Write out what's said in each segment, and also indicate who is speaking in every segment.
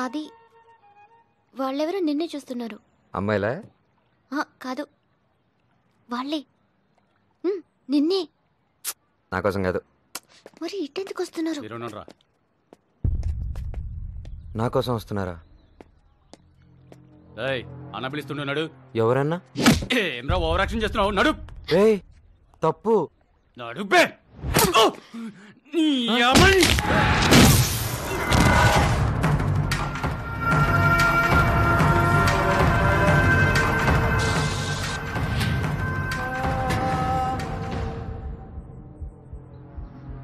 Speaker 1: అది వాళ్ళెవరో నిన్నే చూస్తున్నారు.
Speaker 2: అమ్మాయిలా?
Speaker 1: కాదు, వాళ్ళే నిన్నే.
Speaker 2: నా కోసం కాదు.
Speaker 1: మరి ఇట్టెందుకు వస్తున్నారు?
Speaker 2: నా కోసం వస్తున్నారా?
Speaker 3: అన్న పిలుస్తున్నాడు.
Speaker 2: ఎవరన్నా?
Speaker 3: ఏమ్రా ఓవర్ యాక్షన్ చేస్తున్నావు? నడు.
Speaker 2: తప్పు.
Speaker 3: నడుపే.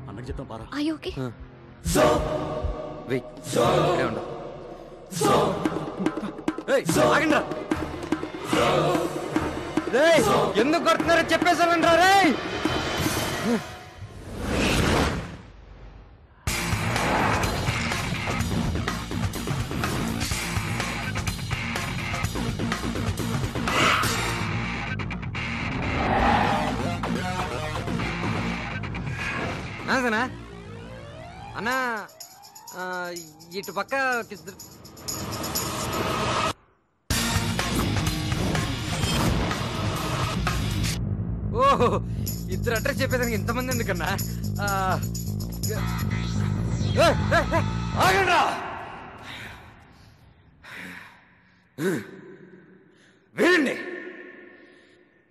Speaker 3: అన్నకి చెప్తాం పారా.
Speaker 1: ఓకే.
Speaker 2: ఎందుకు కొడుతున్నారో చెప్పేసానండి రా. రే అన్నా ఇటు పక్క ఓహో ఇద్దరు అడ్రస్ చెప్పేదానికి ఇంతమంది ఎందుకన్నా?
Speaker 4: వినండి,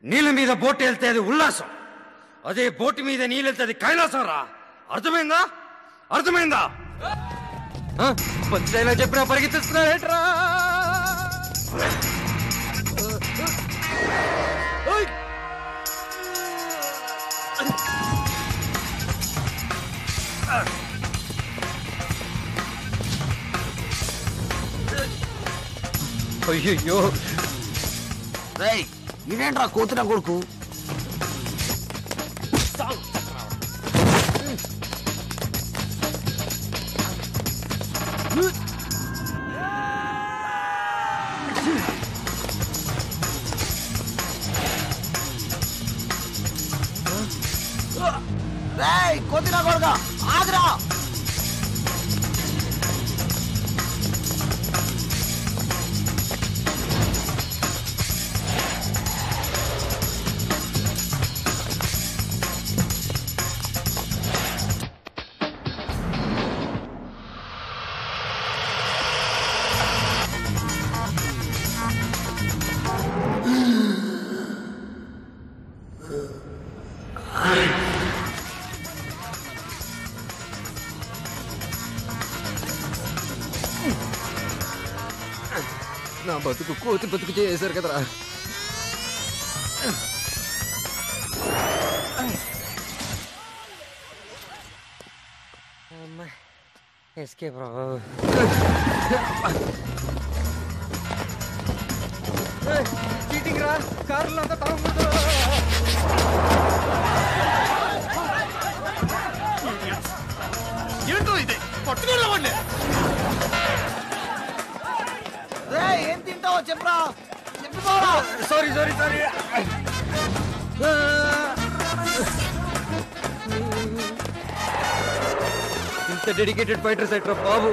Speaker 4: నీళ్ళ మీద బోట్ వెళ్తే అది ఉల్లాసం, అదే బోటు మీద నీళ్ళు వెళ్తే అది కైలాసం రా. అర్థమైందా? అర్థమైందా?
Speaker 2: పంచాయలా చెప్పినా పరిగెత్తిస్తున్నారేట్రా?
Speaker 4: అయ్యో ఇదేంట్రా కూతుర కొడుకు? కొద్దిగా కొడుక ఆగ్రా.
Speaker 2: నా బతుకు కోతి బతుకు చేశారు కదరా. ఎస్కేప్ రా. చీటింగ్ రా. కార్లో అంతా తాగుతుంది.
Speaker 3: ఏంటో ఇది పట్టుకోండి.
Speaker 4: ఏం తింటావో చెప్పరా. Sorry sorry sorry.
Speaker 2: ఇంత డెడికేటెడ్ ఫైటర్స్ ఎట్రా బాబు.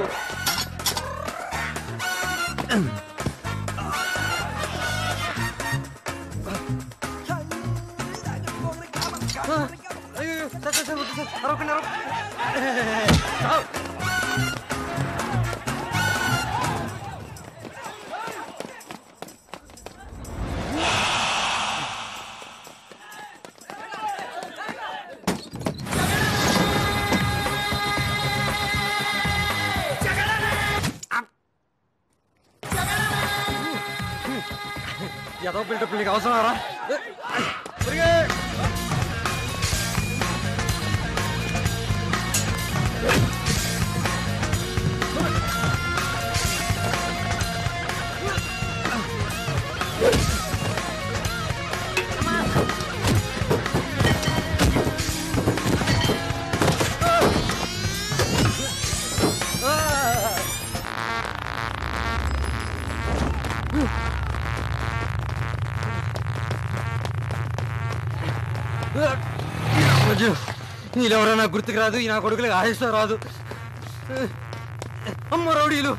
Speaker 2: అయ్యో సార్ సార్ వద్దు సార్, అరవకండి ఏదో బిల్డప్ నీకు అవసరమారా? వీళ్ళెవరో నాకు గుర్తుకు రాదు. ఈ నా కొడుకులకు ఆయుష్తో రాదు. అమ్మ రౌడీలు.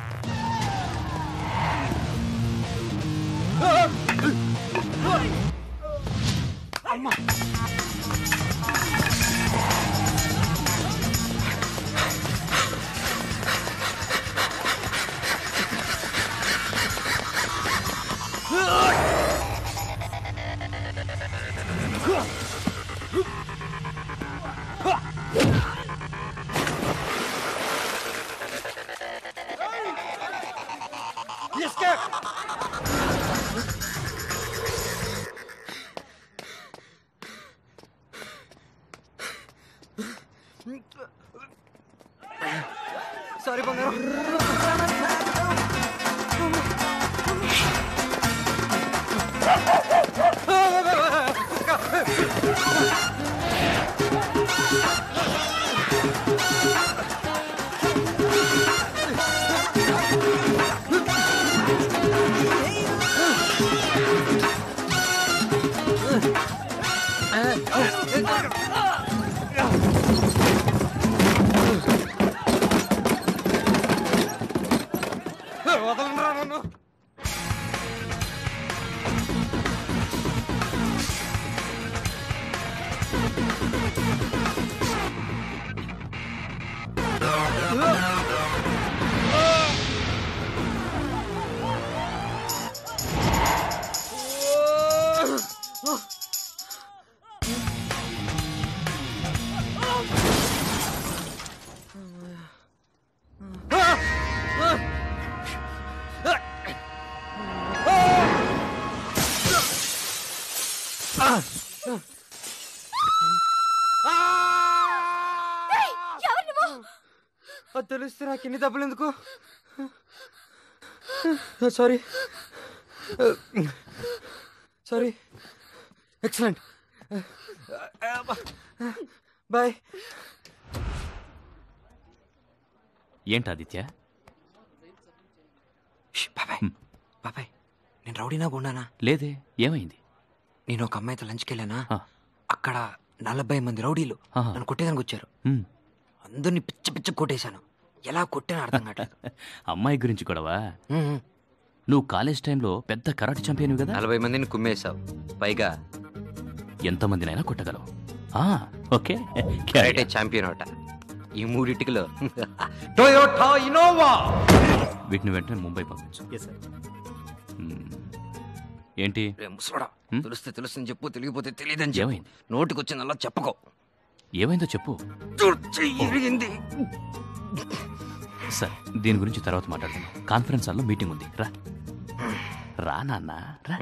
Speaker 2: సారీ బంగారం. వదలండిరా నన్ను. అది తెలిస్తే నాకు ఎన్ని దెబ్బలు ఎందుకు? Sorry sorry. ఎక్సలెంట్. బాయ్.
Speaker 5: ఏంటి ఆదిత్య?
Speaker 2: బాబాయ్ బాబాయ్, నేను రౌడీనా గుండానా?
Speaker 5: లేదే, ఏమైంది?
Speaker 2: నేను ఒక అమ్మాయితో లంచ్కి వెళ్ళానా,
Speaker 5: ఆ.
Speaker 2: అక్కడ 40 మంది రౌడీలు
Speaker 5: ఆహా.
Speaker 2: నన్ను కొట్టేదానికి వచ్చారు.
Speaker 5: హ్మ్.
Speaker 2: అందరినీ పిచ్చ పిచ్చ కొట్టేశాను. ఎలా కొట్టానో అర్థం కావట్లేదు.
Speaker 5: అమ్మాయి గురించి కూడావా? నువ్వు కాలేజ్ టైంలో పెద్ద కరాటే ఛాంపియన్ కదా.
Speaker 2: 40 మందిని కుమ్మేశావు, పైగా
Speaker 5: ఎంతమందినైనా కొట్టగలవు. ఆ, ఓకే.
Speaker 2: Karate champion అవట. ఈ మూడిటికిలో టొయోటా ఇన్నోవా.
Speaker 5: వీటిని వెంటనే ముంబై పంపించు. హ్మ్. ఏంటి?
Speaker 2: ముసలోడా,
Speaker 5: హ్మ్?
Speaker 2: తెలిస్తే తెలుస్తుంది చెప్పు, తెలియపోతే తెలియదని చెప్పు.
Speaker 5: ఏమైంది?
Speaker 2: నోటికి వచ్చిందల్లా చెప్పుకో.
Speaker 5: ఏమైందో చెప్పు.
Speaker 2: ఇరిగింది.
Speaker 5: సరే, దీని గురించి తర్వాత మాట్లాడుతున్నాం. కాన్ఫరెన్స్ హాల్లో మీటింగ్ ఉంది. రా రా నాన్న రా.